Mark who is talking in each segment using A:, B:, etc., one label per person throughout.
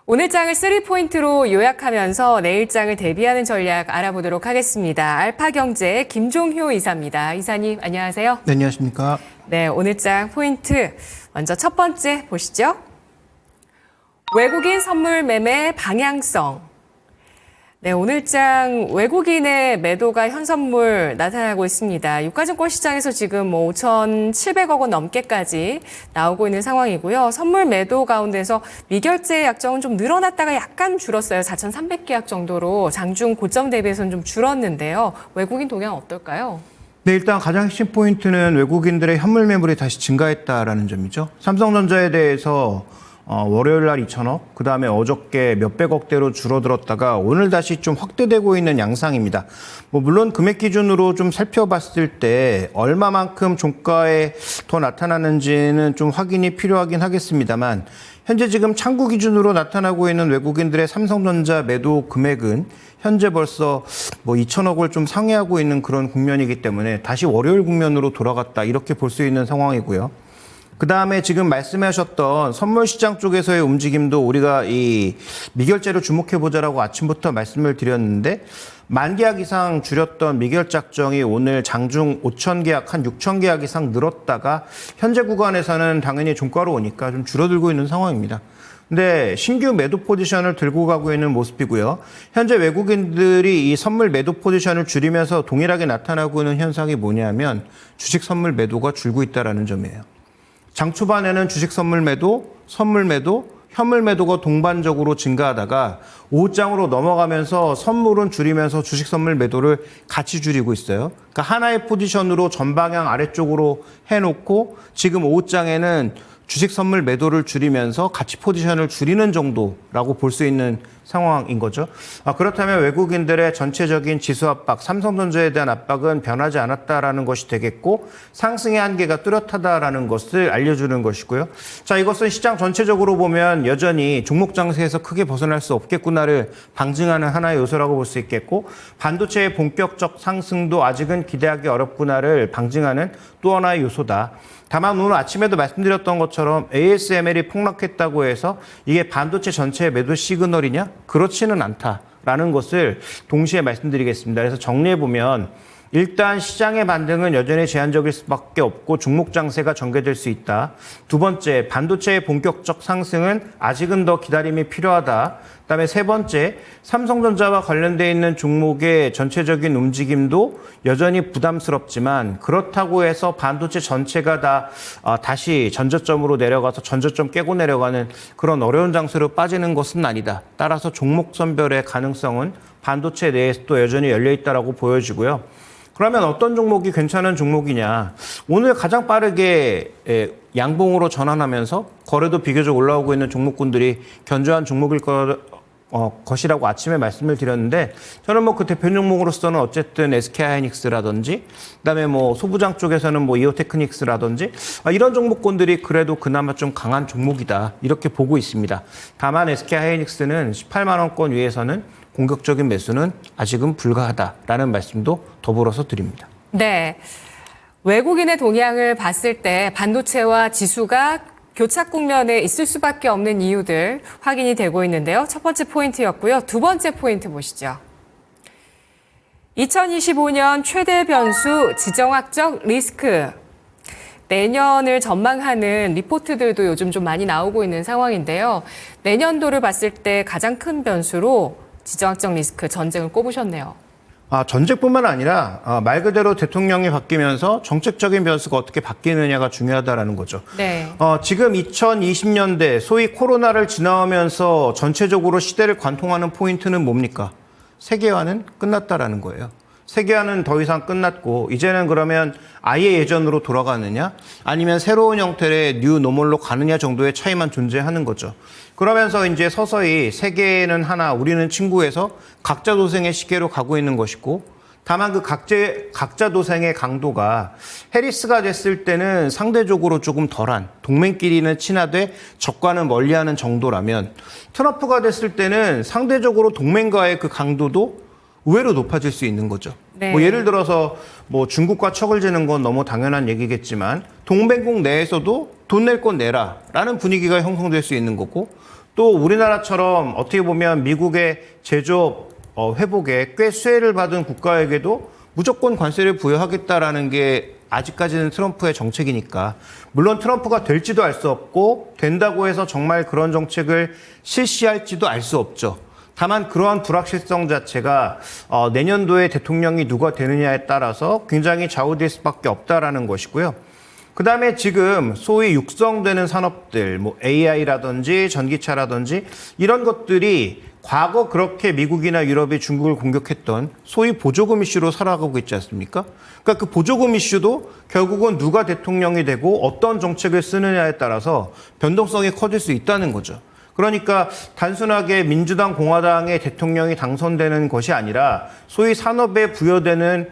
A: 오늘 장을 3포인트로 요약하면서 내일 장을 대비하는 전략 알아보도록 하겠습니다. 알파경제 김종효 이사입니다. 이사님 안녕하세요.
B: 네, 안녕하십니까.
A: 네, 오늘 장 포인트 먼저 첫 번째 보시죠. 외국인 선물 매매 방향성. 네, 오늘 장 외국인의 매도가 현선물 나타나고 있습니다. 유가증권 시장에서 지금 5,700억 원 넘게까지 나오고 있는 상황이고요. 선물 매도 가운데서 미결제 약정은 좀 늘어났다가 약간 줄었어요. 4,300계약 정도로 장중 고점 대비해서는 좀 줄었는데요. 외국인 동향 어떨까요?
B: 네, 일단 가장 핵심 포인트는 외국인들의 현물 매물이 다시 증가했다라는 점이죠. 삼성전자에 대해서 월요일 날 2천억, 그 다음에 어저께 몇백억대로 줄어들었다가 오늘 다시 좀 확대되고 있는 양상입니다. 물론 금액 기준으로 좀 살펴봤을 때 얼마만큼 종가에 더 나타나는지는 좀 확인이 필요하긴 하겠습니다만 현재 지금 창구 기준으로 나타나고 있는 외국인들의 삼성전자 매도 금액은 현재 벌써 2천억을 좀 상회하고 있는 그런 국면이기 때문에 다시 월요일 국면으로 돌아갔다 이렇게 볼 수 있는 상황이고요. 그 다음에 지금 말씀하셨던 선물 시장 쪽에서의 움직임도 우리가 이 미결제로 주목해보자라고 아침부터 말씀을 드렸는데 만계약 이상 줄였던 미결 작정이 오늘 장중 5,000계약, 한 6,000계약 이상 늘었다가 현재 구간에서는 당연히 종가로 오니까 좀 줄어들고 있는 상황입니다. 근데 신규 매도 포지션을 들고 가고 있는 모습이고요. 현재 외국인들이 이 선물 매도 포지션을 줄이면서 동일하게 나타나고 있는 현상이 뭐냐면 주식 선물 매도가 줄고 있다는 점이에요. 장 초반에는 주식 선물 매도, 선물 매도, 현물 매도가 동반적으로 증가하다가 오후장으로 넘어가면서 선물은 줄이면서 주식 선물 매도를 같이 줄이고 있어요. 그러니까 하나의 포지션으로 전방향 아래쪽으로 해놓고 지금 오후장에는 주식 선물 매도를 줄이면서 같이 포지션을 줄이는 정도라고 볼 수 있는 상황인 거죠. 그렇다면 외국인들의 전체적인 지수 압박, 삼성전자에 대한 압박은 변하지 않았다라는 것이 되겠고 상승의 한계가 뚜렷하다라는 것을 알려주는 것이고요. 자, 이것은 시장 전체적으로 보면 여전히 종목 장세에서 크게 벗어날 수 없겠구나를 방증하는 하나의 요소라고 볼 수 있겠고 반도체의 본격적 상승도 아직은 기대하기 어렵구나를 방증하는 또 하나의 요소다. 다만 오늘 아침에도 말씀드렸던 것처럼 ASML이 폭락했다고 해서 이게 반도체 전체의 매도 시그널이냐? 그렇지는 않다라는 것을 동시에 말씀드리겠습니다. 그래서 정리해보면 일단 시장의 반등은 여전히 제한적일 수밖에 없고 종목 장세가 전개될 수 있다. 두 번째, 반도체의 본격적 상승은 아직은 더 기다림이 필요하다. 그다음에 세 번째, 삼성전자와 관련돼 있는 종목의 전체적인 움직임도 여전히 부담스럽지만 그렇다고 해서 반도체 전체가 다 다시 전저점으로 내려가서 전저점 깨고 내려가는 그런 어려운 장세로 빠지는 것은 아니다. 따라서 종목 선별의 가능성은 반도체 내에서도 여전히 열려 있다라고 보여지고요. 그러면 어떤 종목이 괜찮은 종목이냐. 오늘 가장 빠르게 양봉으로 전환하면서 거래도 비교적 올라오고 있는 종목군들이 견조한 종목일 것이라고 아침에 말씀을 드렸는데 저는 그 대표 종목으로서는 어쨌든 SK하이닉스라든지 그다음에 소부장 쪽에서는 이오테크닉스라든지 이런 종목군들이 그래도 그나마 좀 강한 종목이다 이렇게 보고 있습니다. 다만 SK하이닉스는 18만 원권 위에서는 공격적인 매수는 아직은 불가하다라는 말씀도 더불어서 드립니다.
A: 네, 외국인의 동향을 봤을 때 반도체와 지수가 교착 국면에 있을 수밖에 없는 이유들 확인이 되고 있는데요. 첫 번째 포인트였고요. 두 번째 포인트 보시죠. 2025년 최대 변수 지정학적 리스크. 내년을 전망하는 리포트들도 요즘 좀 많이 나오고 있는 상황인데요. 내년도를 봤을 때 가장 큰 변수로 지정학적 리스크 전쟁을 꼽으셨네요.
B: 전쟁뿐만 아니라 말 그대로 대통령이 바뀌면서 정책적인 변수가 어떻게 바뀌느냐가 중요하다라는 거죠.
A: 네.
B: 지금 2020년대 소위 코로나를 지나오면서 전체적으로 시대를 관통하는 포인트는 뭡니까? 세계화는 끝났다라는 거예요. 세계화는 더 이상 끝났고 이제는 그러면 아예 예전으로 돌아가느냐 아니면 새로운 형태의 뉴 노멀로 가느냐 정도의 차이만 존재하는 거죠. 그러면서 이제 서서히 세계는 하나 우리는 친구에서 각자 도생의 시계로 가고 있는 것이고 다만 그 각자 도생의 강도가 해리스가 됐을 때는 상대적으로 조금 덜한 동맹끼리는 친하되 적과는 멀리하는 정도라면 트럼프가 됐을 때는 상대적으로 동맹과의 그 강도도 의외로 높아질 수 있는 거죠.
A: 네.
B: 예를 들어서 중국과 척을 지는 건 너무 당연한 얘기겠지만 동맹국 내에서도 돈 낼 건 내라라는 분위기가 형성될 수 있는 거고 또 우리나라처럼 어떻게 보면 미국의 제조업 회복에 꽤 수혜를 받은 국가에게도 무조건 관세를 부여하겠다라는 게 아직까지는 트럼프의 정책이니까. 물론 트럼프가 될지도 알 수 없고 된다고 해서 정말 그런 정책을 실시할지도 알 수 없죠. 다만 그러한 불확실성 자체가 내년도에 대통령이 누가 되느냐에 따라서 굉장히 좌우될 수밖에 없다라는 것이고요. 그다음에 지금 소위 육성되는 산업들, 뭐 AI라든지 전기차라든지 이런 것들이 과거 그렇게 미국이나 유럽이 중국을 공격했던 소위 보조금 이슈로 살아가고 있지 않습니까? 그러니까 그 보조금 이슈도 결국은 누가 대통령이 되고 어떤 정책을 쓰느냐에 따라서 변동성이 커질 수 있다는 거죠. 그러니까 단순하게 민주당, 공화당의 대통령이 당선되는 것이 아니라 소위 산업에 부여되는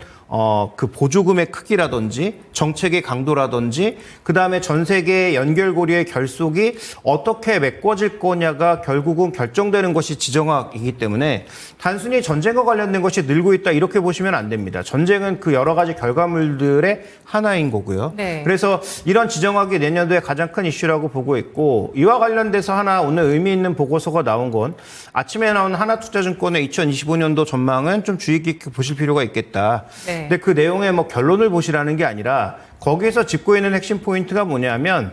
B: 그 보조금의 크기라든지 정책의 강도라든지 그다음에 전 세계의 연결고리의 결속이 어떻게 메꿔질 거냐가 결국은 결정되는 것이 지정학이기 때문에 단순히 전쟁과 관련된 것이 늘고 있다 이렇게 보시면 안 됩니다. 전쟁은 그 여러 가지 결과물들의 하나인 거고요.
A: 네.
B: 그래서 이런 지정학이 내년도에 가장 큰 이슈라고 보고 있고 이와 관련돼서 하나 오늘 의미 있는 보고서가 나온 건 아침에 나온 하나투자증권의 2025년도 전망은 좀 주의 깊게 보실 필요가 있겠다.
A: 네.
B: 근데 그 내용의 뭐 결론을 보시라는 게 아니라 거기에서 짚고 있는 핵심 포인트가 뭐냐면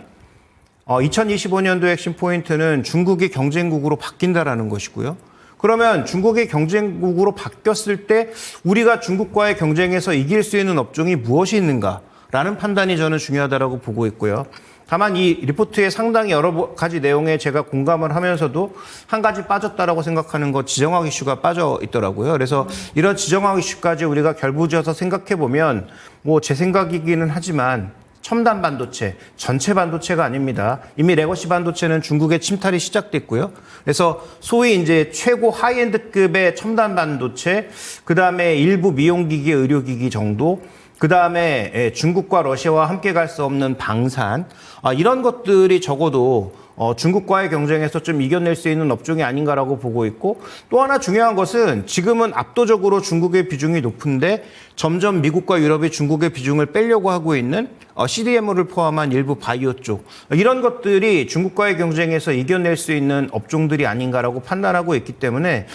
B: 2025년도 핵심 포인트는 중국이 경쟁국으로 바뀐다라는 것이고요. 그러면 중국이 경쟁국으로 바뀌었을 때 우리가 중국과의 경쟁에서 이길 수 있는 업종이 무엇이 있는가라는 판단이 저는 중요하다고 보고 있고요. 다만 이 리포트에 상당히 여러 가지 내용에 제가 공감을 하면서도 한 가지 빠졌다라고 생각하는 것 지정학 이슈가 빠져 있더라고요. 그래서 이런 지정학 이슈까지 우리가 결부지어서 생각해 보면 뭐 제 생각이기는 하지만 첨단 반도체, 전체 반도체가 아닙니다. 이미 레거시 반도체는 중국의 침탈이 시작됐고요. 그래서 소위 이제 최고 하이엔드급의 첨단 반도체, 그 다음에 일부 미용기기, 의료기기 정도, 그 다음에 중국과 러시아와 함께 갈 수 없는 방산, 이런 것들이 적어도 중국과의 경쟁에서 좀 이겨낼 수 있는 업종이 아닌가라고 보고 있고 또 하나 중요한 것은 지금은 압도적으로 중국의 비중이 높은데 점점 미국과 유럽이 중국의 비중을 빼려고 하고 있는 CDMO를 포함한 일부 바이오 쪽 이런 것들이 중국과의 경쟁에서 이겨낼 수 있는 업종들이 아닌가라고 판단하고 있기 때문에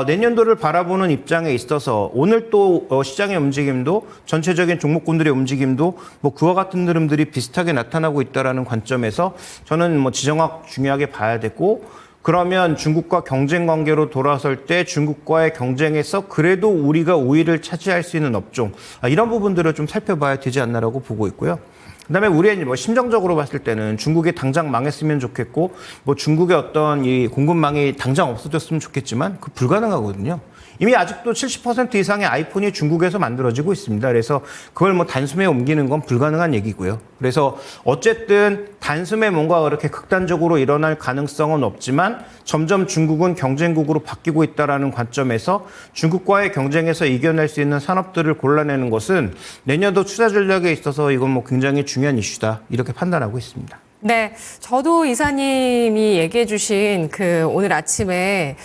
B: 내년도를 바라보는 입장에 있어서 오늘 또 시장의 움직임도 전체적인 종목군들의 움직임도 뭐 그와 같은 흐름들이 비슷하게 나타나고 있다라는 관점에서 저는 뭐 지정학 중요하게 봐야 되고 그러면 중국과 경쟁 관계로 돌아설 때 중국과의 경쟁에서 그래도 우리가 우위를 차지할 수 있는 업종 이런 부분들을 좀 살펴봐야 되지 않나라고 보고 있고요. 그다음에 우리의 뭐 심정적으로 봤을 때는 중국이 당장 망했으면 좋겠고 뭐 중국의 어떤 이 공급망이 당장 없어졌으면 좋겠지만 그 불가능하거든요. 이미 아직도 70% 이상의 아이폰이 중국에서 만들어지고 있습니다. 그래서 그걸 뭐 단숨에 옮기는 건 불가능한 얘기고요. 그래서 어쨌든 단숨에 뭔가 그렇게 극단적으로 일어날 가능성은 없지만 점점 중국은 경쟁국으로 바뀌고 있다는 관점에서 중국과의 경쟁에서 이겨낼 수 있는 산업들을 골라내는 것은 내년도 투자 전략에 있어서 이건 뭐 굉장히 중요한 이슈다. 이렇게 판단하고 있습니다.
A: 네, 저도 이사님이 얘기해 주신 그 오늘 아침에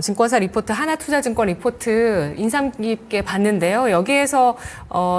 A: 증권사 리포트, 하나투자증권 리포트 인상 깊게 봤는데요. 여기에서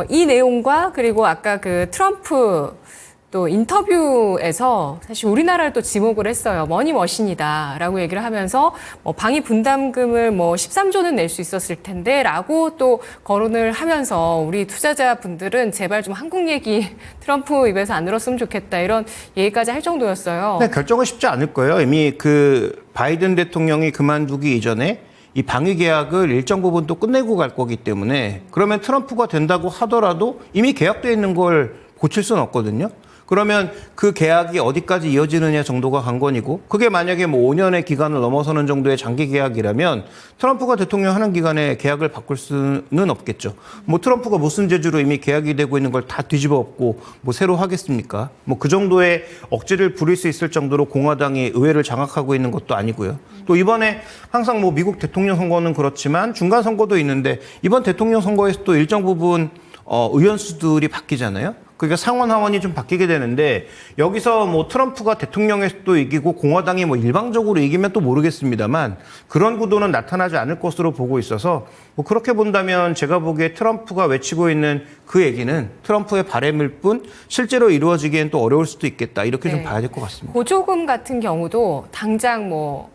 A: 이 내용과 그리고 아까 그 트럼프 또 인터뷰에서 사실 우리나라를 또 지목을 했어요. 머니머신이다라고 얘기를 하면서 방위 분담금을 13조는 낼 수 있었을 텐데라고 또 거론을 하면서 우리 투자자분들은 제발 좀 한국 얘기 트럼프 입에서 안 들었으면 좋겠다 이런 얘기까지 할 정도였어요.
B: 네, 결정은 쉽지 않을 거예요. 이미 그 바이든 대통령이 그만두기 이전에 이 방위 계약을 일정 부분 또 끝내고 갈 거기 때문에 그러면 트럼프가 된다고 하더라도 이미 계약되어 있는 걸 고칠 수는 없거든요. 그러면 그 계약이 어디까지 이어지느냐 정도가 관건이고 그게 만약에 뭐 5년의 기간을 넘어서는 정도의 장기 계약이라면 트럼프가 대통령 하는 기간에 계약을 바꿀 수는 없겠죠. 뭐 트럼프가 무슨 재주로 이미 계약이 되고 있는 걸 다 뒤집어 엎고 뭐 새로 하겠습니까? 뭐 그 정도의 억지를 부릴 수 있을 정도로 공화당이 의회를 장악하고 있는 것도 아니고요. 또 이번에 항상 뭐 미국 대통령 선거는 그렇지만 중간 선거도 있는데 이번 대통령 선거에서 또 일정 부분 의원 수들이 바뀌잖아요. 그러니까 상원 하원이 좀 바뀌게 되는데 여기서 뭐 트럼프가 대통령에서도 이기고 공화당이 뭐 일방적으로 이기면 또 모르겠습니다만 그런 구도는 나타나지 않을 것으로 보고 있어서 뭐 그렇게 본다면 제가 보기에 트럼프가 외치고 있는 그 얘기는 트럼프의 바람일 뿐 실제로 이루어지기엔 또 어려울 수도 있겠다. 이렇게 좀 봐야 될 것 같습니다.
A: 보조금 같은 경우도 당장 뭐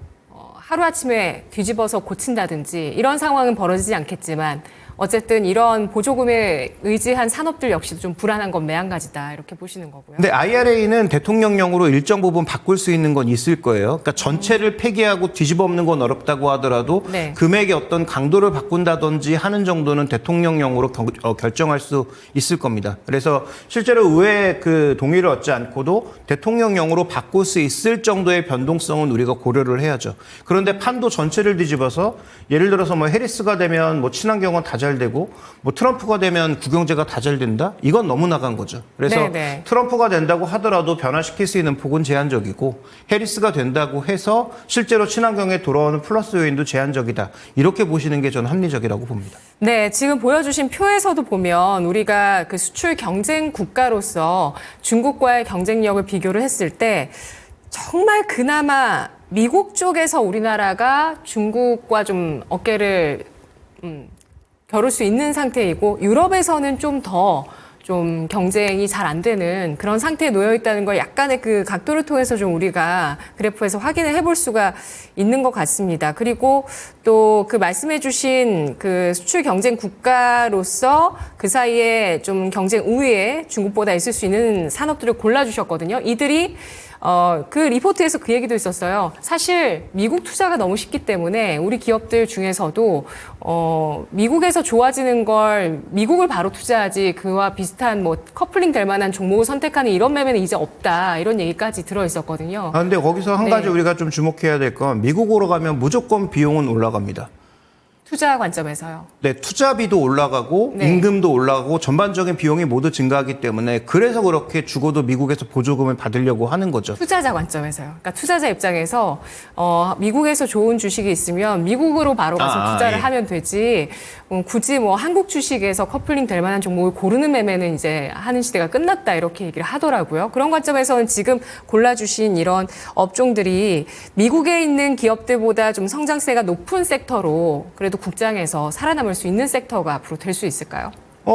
A: 하루아침에 뒤집어서 고친다든지 이런 상황은 벌어지지 않겠지만 어쨌든 이런 보조금에 의지한 산업들 역시도 좀 불안한 건 매한가지다 이렇게 보시는 거고요.
B: 근데 IRA는 대통령령으로 일정 부분 바꿀 수 있는 건 있을 거예요. 그러니까 전체를 폐기하고 뒤집어 엎는 건 어렵다고 하더라도
A: 네.
B: 금액의 어떤 강도를 바꾼다든지 하는 정도는 대통령령으로 결정할 수 있을 겁니다. 그래서 실제로 의회의 그 동의를 얻지 않고도 대통령령으로 바꿀 수 있을 정도의 변동성은 우리가 고려를 해야죠. 그런데 판도 전체를 뒤집어서 예를 들어서 뭐 해리스가 되면 뭐 친환경은 다 잘 되고 뭐 트럼프가 되면 국영제가 다 잘 된다? 이건 너무 나간 거죠. 그래서
A: 네네.
B: 트럼프가 된다고 하더라도 변화시킬 수 있는 폭은 제한적이고 해리스가 된다고 해서 실제로 친환경에 돌아오는 플러스 요인도 제한적이다. 이렇게 보시는 게 저는 합리적이라고 봅니다.
A: 네, 지금 보여주신 표에서도 보면 우리가 그 수출 경쟁 국가로서 중국과의 경쟁력을 비교를 했을 때 정말 그나마 미국 쪽에서 우리나라가 중국과 좀 어깨를 겨룰 수 있는 상태이고 유럽에서는 좀 더 좀 경쟁이 잘 안 되는 그런 상태에 놓여 있다는 걸 약간의 그 각도를 통해서 좀 우리가 그래프에서 확인을 해볼 수가 있는 것 같습니다. 그리고 또 그 말씀해 주신 그 수출 경쟁 국가로서 그 사이에 좀 경쟁 우위에 중국보다 있을 수 있는 산업들을 골라주셨거든요. 이들이 그 리포트에서 그 얘기도 있었어요. 사실 미국 투자가 너무 쉽기 때문에 우리 기업들 중에서도 미국에서 좋아지는 걸 미국을 바로 투자하지 그와 비슷한 뭐 커플링 될 만한 종목을 선택하는 이런 매매는 이제 없다. 이런 얘기까지 들어 있었거든요.
B: 근데 거기서 한 가지
A: 네.
B: 우리가 좀 주목해야 될 건 미국으로 가면 무조건 비용은 올라갑니다.
A: 투자 관점에서요.
B: 네, 투자비도 올라가고
A: 네.
B: 임금도 올라가고 전반적인 비용이 모두 증가하기 때문에 그래서 그렇게 죽어도 미국에서 보조금을 받으려고 하는 거죠.
A: 투자자 관점에서요. 그러니까 투자자 입장에서 미국에서 좋은 주식이 있으면 미국으로 바로 가서 투자를
B: 예.
A: 하면 되지. 굳이 뭐 한국 주식에서 커플링 될 만한 종목을 고르는 매매는 이제 하는 시대가 끝났다 이렇게 얘기를 하더라고요. 그런 관점에서는 지금 골라주신 이런 업종들이 미국에 있는 기업들보다 좀 성장세가 높은 섹터로 그래도 국장에서 살아남을 수 있는 섹터가 앞으로 될 수 있을까요?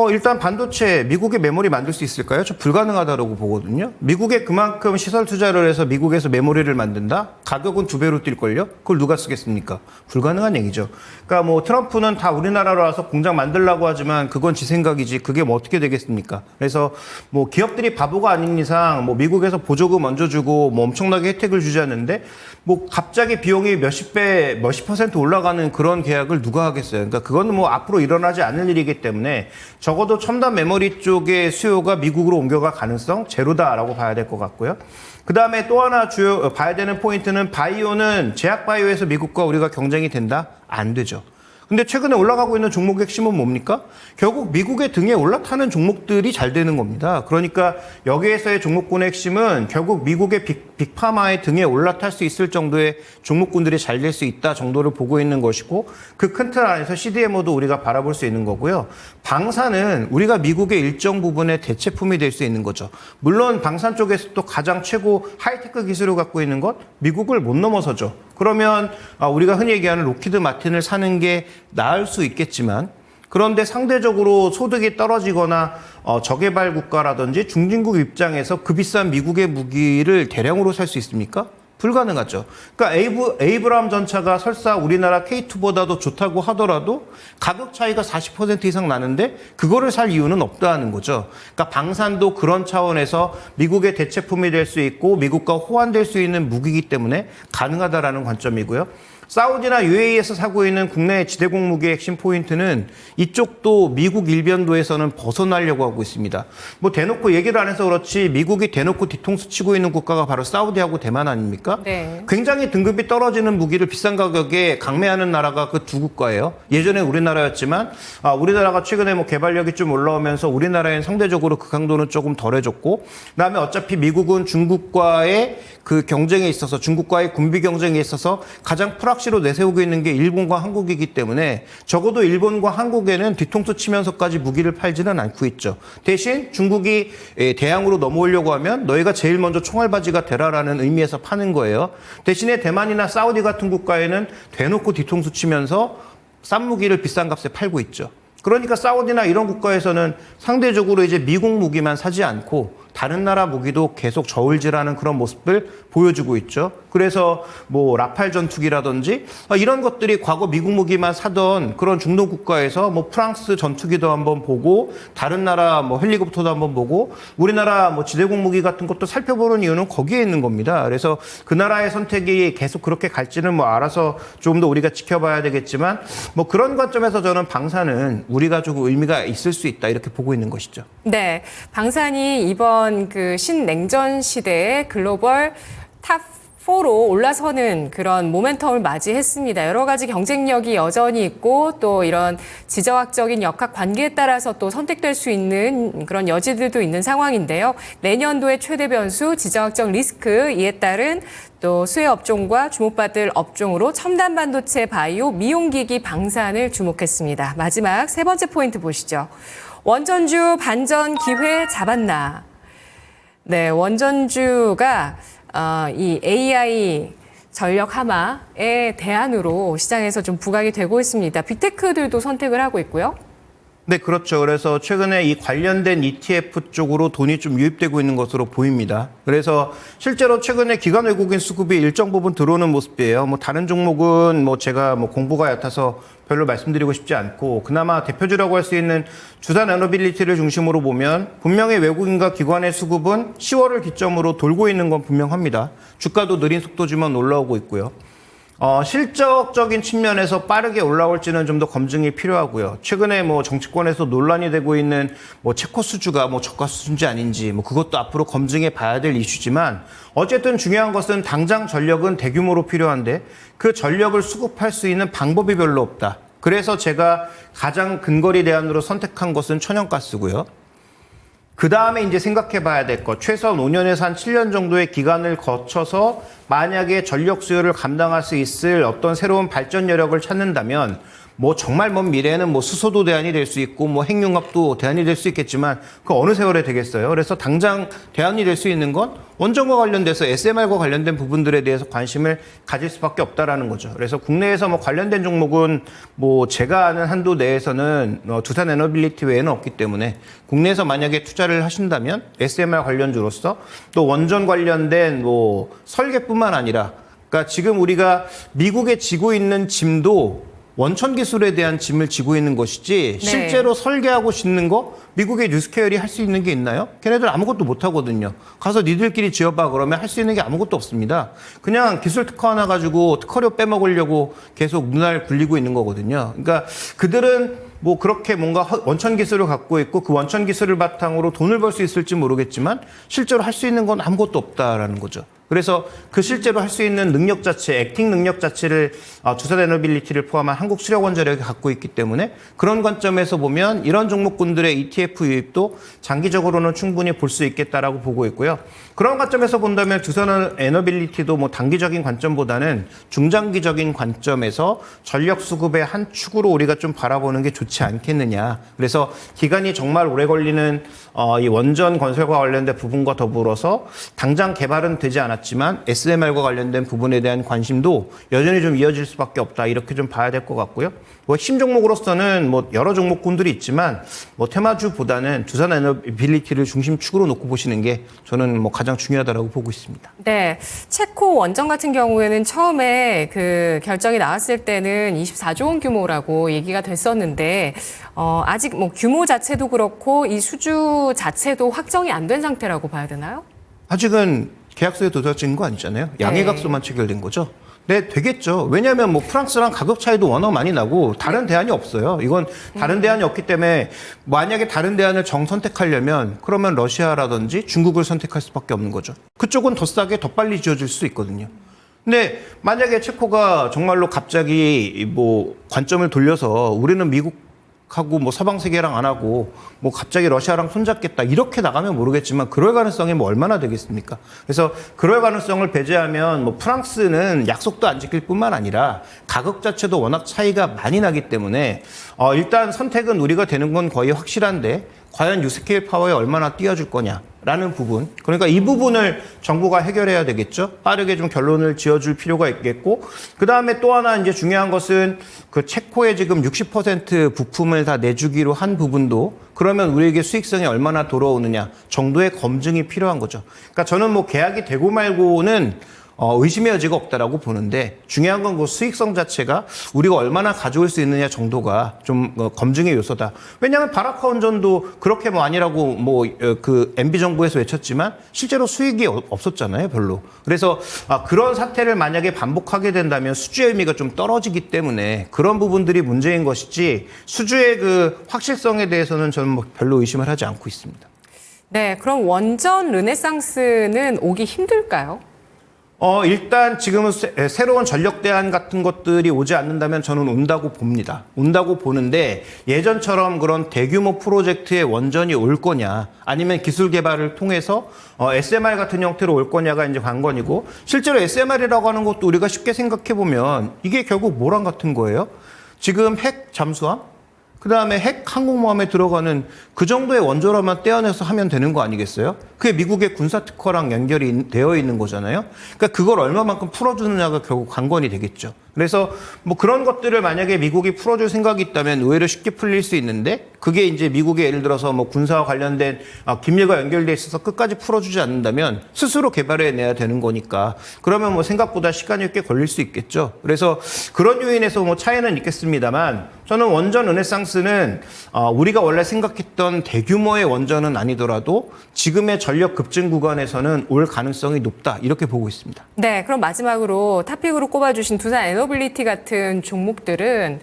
B: 일단 반도체 미국의 메모리 만들 수 있을까요? 저 불가능하다고 보거든요. 미국에 그만큼 시설 투자를 해서 미국에서 메모리를 만든다? 가격은 2배로 뛸걸요? 그걸 누가 쓰겠습니까? 불가능한 얘기죠. 그러니까 뭐 트럼프는 다 우리나라로 와서 공장 만들라고 하지만 그건 지 생각이지 그게 뭐 어떻게 되겠습니까? 그래서 뭐 기업들이 바보가 아닌 이상 뭐 미국에서 보조금 얹어주고 뭐 엄청나게 혜택을 주지 않는데 뭐 갑자기 비용이 몇십 배, 몇십 % 올라가는 그런 계약을 누가 하겠어요? 그러니까 그거는 뭐 앞으로 일어나지 않을 일이기 때문에 적어도 첨단 메모리 쪽의 수요가 미국으로 옮겨갈 가능성 제로다라고 봐야 될 것 같고요. 그 다음에 또 하나 봐야 되는 포인트는 바이오는 제약 바이오에서 미국과 우리가 경쟁이 된다? 안 되죠. 근데 최근에 올라가고 있는 종목의 핵심은 뭡니까? 결국 미국의 등에 올라타는 종목들이 잘 되는 겁니다. 그러니까 여기에서의 종목군의 핵심은 결국 미국의 빅파마의 등에 올라탈 수 있을 정도의 종목군들이 잘 될 수 있다 정도를 보고 있는 것이고 그 큰 틀 안에서 CDMO도 우리가 바라볼 수 있는 거고요. 방산은 우리가 미국의 일정 부분의 대체품이 될 수 있는 거죠. 물론 방산 쪽에서 또 가장 최고 하이테크 기술을 갖고 있는 것 미국을 못 넘어서죠. 그러면 우리가 흔히 얘기하는 로키드 마틴을 사는 게 나을 수 있겠지만 그런데 상대적으로 소득이 떨어지거나 저개발 국가라든지 중진국 입장에서 그 비싼 미국의 무기를 대량으로 살 수 있습니까? 불가능하죠. 그러니까 에이브람 전차가 설사 우리나라 K2보다도 좋다고 하더라도 가격 차이가 40% 이상 나는데 그거를 살 이유는 없다는 거죠. 그러니까 방산도 그런 차원에서 미국의 대체품이 될 수 있고 미국과 호환될 수 있는 무기이기 때문에 가능하다라는 관점이고요. 사우디나 UAE에서 사고 있는 국내 지대공 무기의 핵심 포인트는 이쪽도 미국 일변도에서는 벗어나려고 하고 있습니다. 뭐 대놓고 얘기를 안 해서 그렇지 미국이 대놓고 뒤통수 치고 있는 국가가 바로 사우디하고 대만 아닙니까?
A: 네.
B: 굉장히 등급이 떨어지는 무기를 비싼 가격에 강매하는 나라가 그 두 국가예요. 예전에 우리나라였지만 우리나라가 최근에 뭐 개발력이 좀 올라오면서 우리나라엔 상대적으로 그 강도는 조금 덜해졌고 그다음에 어차피 미국은 중국과의 그 경쟁에 있어서 중국과의 군비 경쟁에 있어서 가장 프락시로 내세우고 있는 게 일본과 한국이기 때문에 적어도 일본과 한국에는 뒤통수 치면서까지 무기를 팔지는 않고 있죠. 대신 중국이 대양으로 넘어오려고 하면 너희가 제일 먼저 총알바지가 되라라는 의미에서 파는 거예요. 대신에 대만이나 사우디 같은 국가에는 대놓고 뒤통수 치면서 싼 무기를 비싼 값에 팔고 있죠. 그러니까 사우디나 이런 국가에서는 상대적으로 이제 미국 무기만 사지 않고 다른 나라 무기도 계속 저울질하는 그런 모습을 보여주고 있죠. 그래서 뭐 라팔 전투기라든지 이런 것들이 과거 미국 무기만 사던 그런 중동 국가에서 뭐 프랑스 전투기도 한번 보고 다른 나라 뭐 헬리콥터도 한번 보고 우리나라 뭐 지대공 무기 같은 것도 살펴보는 이유는 거기에 있는 겁니다. 그래서 그 나라의 선택이 계속 그렇게 갈지는 뭐 알아서 조금 더 우리가 지켜봐야 되겠지만 뭐 그런 관점에서 저는 방산은 우리가 조금 의미가 있을 수 있다 이렇게 보고 있는 것이죠.
A: 네, 방산이 이번 그 신냉전 시대의 글로벌 탑 4로 올라서는 그런 모멘텀을 맞이했습니다. 여러 가지 경쟁력이 여전히 있고 또 이런 지정학적인 역학 관계에 따라서 또 선택될 수 있는 그런 여지들도 있는 상황인데요. 내년도의 최대 변수, 지정학적 리스크, 이에 따른 또 수혜 업종과 주목받을 업종으로 첨단 반도체, 바이오, 미용기기, 방산을 주목했습니다. 마지막 세 번째 포인트 보시죠. 원전주 반전 기회 잡았나? 네, 원전주가 이 AI 전력 함화의 대안으로 시장에서 좀 부각이 되고 있습니다. 빅테크들도 선택을 하고 있고요.
B: 네, 그렇죠. 그래서 최근에 이 관련된 ETF 쪽으로 돈이 좀 유입되고 있는 것으로 보입니다. 그래서 실제로 최근에 기관 외국인 수급이 일정 부분 들어오는 모습이에요. 뭐 다른 종목은 뭐 제가 뭐 공부가 얕아서 별로 말씀드리고 싶지 않고 그나마 대표주라고 할 수 있는 주산 에너빌리티를 중심으로 보면 분명히 외국인과 기관의 수급은 10월을 기점으로 돌고 있는 건 분명합니다. 주가도 느린 속도지만 올라오고 있고요. 실적적인 측면에서 빠르게 올라올지는 좀 더 검증이 필요하고요. 최근에 뭐 정치권에서 논란이 되고 있는 뭐 체코 수주가 뭐 저가 수준인지 아닌지 뭐 그것도 앞으로 검증해 봐야 될 이슈지만 어쨌든 중요한 것은 당장 전력은 대규모로 필요한데 그 전력을 수급할 수 있는 방법이 별로 없다. 그래서 제가 가장 근거리 대안으로 선택한 것은 천연가스고요. 그 다음에 이제 생각해 봐야 될 것, 최소한 5년에서 한 7년 정도의 기간을 거쳐서 만약에 전력 수요를 감당할 수 있을 어떤 새로운 발전 여력을 찾는다면 뭐 정말 먼 미래에는 뭐 수소도 대안이 될 수 있고 뭐 핵융합도 대안이 될 수 있겠지만 그 어느 세월에 되겠어요. 그래서 당장 대안이 될 수 있는 건 원전과 관련돼서 SMR과 관련된 부분들에 대해서 관심을 가질 수밖에 없다라는 거죠. 그래서 국내에서 뭐 관련된 종목은 뭐 제가 아는 한도 내에서는 두산 에너빌리티 외에는 없기 때문에 국내에서 만약에 투자를 하신다면 SMR 관련주로서 또 원전 관련된 뭐 설계뿐만 아니라 그러니까 지금 우리가 미국에 지고 있는 짐도 원천 기술에 대한 짐을 지고 있는 것이지
A: 네.
B: 실제로 설계하고 짓는 거 미국의 뉴스케어이 할 수 있는 게 있나요? 걔네들 아무것도 못 하거든요. 가서 니들끼리 지어봐 그러면 할 수 있는 게 아무것도 없습니다. 그냥 기술 특허 하나 가지고 특허료 빼먹으려고 계속 눈알 굴리고 있는 거거든요. 그러니까 그들은 뭐 그렇게 뭔가 원천 기술을 갖고 있고 그 원천 기술을 바탕으로 돈을 벌 수 있을지 모르겠지만 실제로 할 수 있는 건 아무것도 없다라는 거죠. 그래서 그 실제로 할 수 있는 능력 자체, 액팅 능력 자체를 두산 에너빌리티를 포함한 한국 수력원자력이 갖고 있기 때문에 그런 관점에서 보면 이런 종목군들의 ETF 유입도 장기적으로는 충분히 볼 수 있겠다라고 보고 있고요. 그런 관점에서 본다면 두산 에너빌리티도 뭐 단기적인 관점보다는 중장기적인 관점에서 전력 수급의 한 축으로 우리가 좀 바라보는 게 좋지 않겠느냐. 그래서 기간이 정말 오래 걸리는 이 원전 건설과 관련된 부분과 더불어서 당장 개발은 되지 않았지만 SMR과 관련된 부분에 대한 관심도 여전히 좀 이어질 수밖에 없다. 이렇게 좀 봐야 될 것 같고요. 뭐 핵심 종목으로서는 뭐 여러 종목군들이 있지만 뭐 테마주보다는 두산 에너빌리티를 중심축으로 놓고 보시는 게 저는 뭐 가장 중요하다고 보고 있습니다.
A: 네, 체코 원전 같은 경우에는 처음에 그 결정이 나왔을 때는 24조 원 규모라고 얘기가 됐었는데 아직 뭐 규모 자체도 그렇고 이 수주 자체도 확정이 안 된 상태라고 봐야 되나요?
B: 아직은 계약서에 도달된 거 아니잖아요. 양해각서만 체결된 거죠. 네, 되겠죠. 왜냐하면 뭐 프랑스랑 가격 차이도 워낙 많이 나고 다른 대안이 없어요. 이건 다른 대안이 없기 때문에 만약에 다른 대안을 정선택하려면 그러면 러시아라든지 중국을 선택할 수밖에 없는 거죠. 그쪽은 더 싸게 더 빨리 지어질 수 있거든요. 근데 만약에 체코가 정말로 갑자기 뭐 관점을 돌려서 우리는 미국 하고 뭐 서방 세계랑 안 하고 뭐 갑자기 러시아랑 손잡겠다 이렇게 나가면 모르겠지만 그럴 가능성이 뭐 얼마나 되겠습니까? 그래서 그럴 가능성을 배제하면 뭐 프랑스는 약속도 안 지킬 뿐만 아니라 가격 자체도 워낙 차이가 많이 나기 때문에 일단 선택은 우리가 되는 건 거의 확실한데 과연 유스케일 파워에 얼마나 띄워줄 거냐라는 부분. 그러니까 이 부분을 정부가 해결해야 되겠죠. 빠르게 좀 결론을 지어줄 필요가 있겠고, 그 다음에 또 하나 이제 중요한 것은 그 체코에 지금 60% 부품을 다 내주기로 한 부분도 그러면 우리에게 수익성이 얼마나 돌아오느냐 정도의 검증이 필요한 거죠. 그러니까 저는 뭐 계약이 되고 말고는 의심의 여지가 없다라고 보는데 중요한 건 그 수익성 자체가 우리가 얼마나 가져올 수 있느냐 정도가 좀 검증의 요소다. 왜냐하면 바라카 원전도 그렇게 뭐 아니라고 뭐 그 MB 정부에서 외쳤지만 실제로 수익이 없었잖아요, 별로. 그래서 그런 사태를 만약에 반복하게 된다면 수주의 의미가 좀 떨어지기 때문에 그런 부분들이 문제인 것이지 수주의 그 확실성에 대해서는 저는 뭐 별로 의심을 하지 않고 있습니다.
A: 네, 그럼 원전 르네상스는 오기 힘들까요?
B: 일단 지금은 새로운 전력 대안 같은 것들이 오지 않는다면 저는 온다고 봅니다. 온다고 보는데 예전처럼 그런 대규모 프로젝트의 원전이 올 거냐 아니면 기술 개발을 통해서 SMR 같은 형태로 올 거냐가 이제 관건이고 실제로 SMR이라고 하는 것도 우리가 쉽게 생각해 보면 이게 결국 뭐랑 같은 거예요? 지금 핵 잠수함? 그 다음에 핵 항공모함에 들어가는 그 정도의 원조로만 떼어내서 하면 되는 거 아니겠어요? 그게 미국의 군사 특허랑 연결이 되어 있는 거잖아요. 그러니까 그걸 얼마만큼 풀어주느냐가 결국 관건이 되겠죠. 그래서 뭐 그런 것들을 만약에 미국이 풀어줄 생각이 있다면 의외로 쉽게 풀릴 수 있는데 그게 이제 미국의 예를 들어서 뭐 군사와 관련된 기밀과 연결돼 있어서 끝까지 풀어주지 않는다면 스스로 개발해내야 되는 거니까 그러면 뭐 생각보다 시간이 꽤 걸릴 수 있겠죠. 그래서 그런 요인에서 뭐 차이는 있겠습니다만 저는 원전 르네상스는 우리가 원래 생각했던 대규모의 원전은 아니더라도 지금의 전력 급증 구간에서는 올 가능성이 높다 이렇게 보고 있습니다.
A: 네, 그럼 마지막으로 탑픽으로 꼽아주신 두산 에너빌리티 같은 종목들은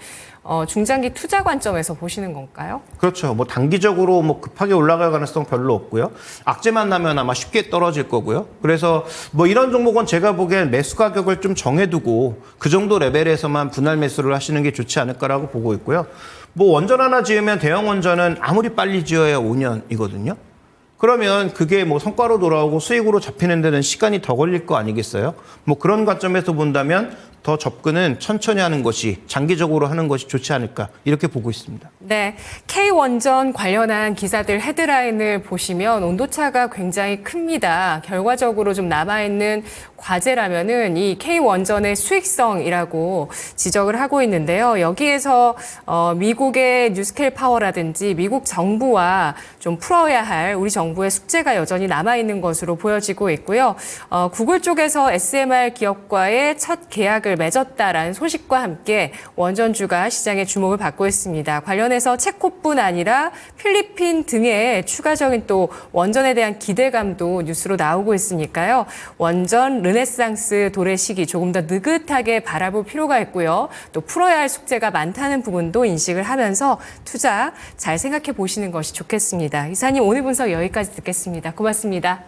A: 중장기 투자 관점에서 보시는 건가요?
B: 그렇죠. 뭐 단기적으로 뭐 급하게 올라갈 가능성 별로 없고요. 악재만 나면 아마 쉽게 떨어질 거고요. 그래서 뭐 이런 종목은 제가 보기엔 매수 가격을 좀 정해두고 그 정도 레벨에서만 분할 매수를 하시는 게 좋지 않을까라고 보고 있고요. 뭐 원전 하나 지으면 대형 원전은 아무리 빨리 지어야 5년이거든요. 그러면 그게 뭐 성과로 돌아오고 수익으로 잡히는 데는 시간이 더 걸릴 거 아니겠어요? 뭐 그런 관점에서 본다면 더 접근은 천천히 하는 것이 장기적으로 하는 것이 좋지 않을까 이렇게 보고 있습니다.
A: 네, K원전 관련한 기사들 헤드라인을 보시면 온도차가 굉장히 큽니다. 결과적으로 좀 남아있는 과제라면은 이 K원전의 수익성이라고 지적을 하고 있는데요. 여기에서 미국의 뉴스케일 파워라든지 미국 정부와 좀 풀어야 할 우리 정부의 숙제가 여전히 남아있는 것으로 보여지고 있고요. 구글 쪽에서 SMR 기업과의 첫 계약을 맺었다라는 소식과 함께 원전주가 시장의 주목을 받고 있습니다. 관련해서 체코뿐 아니라 필리핀 등의 추가적인 또 원전에 대한 기대감도 뉴스로 나오고 있으니까요. 원전 르네상스 도래 시기 조금 더 느긋하게 바라볼 필요가 있고요. 또 풀어야 할 숙제가 많다는 부분도 인식을 하면서 투자 잘 생각해 보시는 것이 좋겠습니다. 이사님 오늘 분석 여기까지 듣겠습니다. 고맙습니다.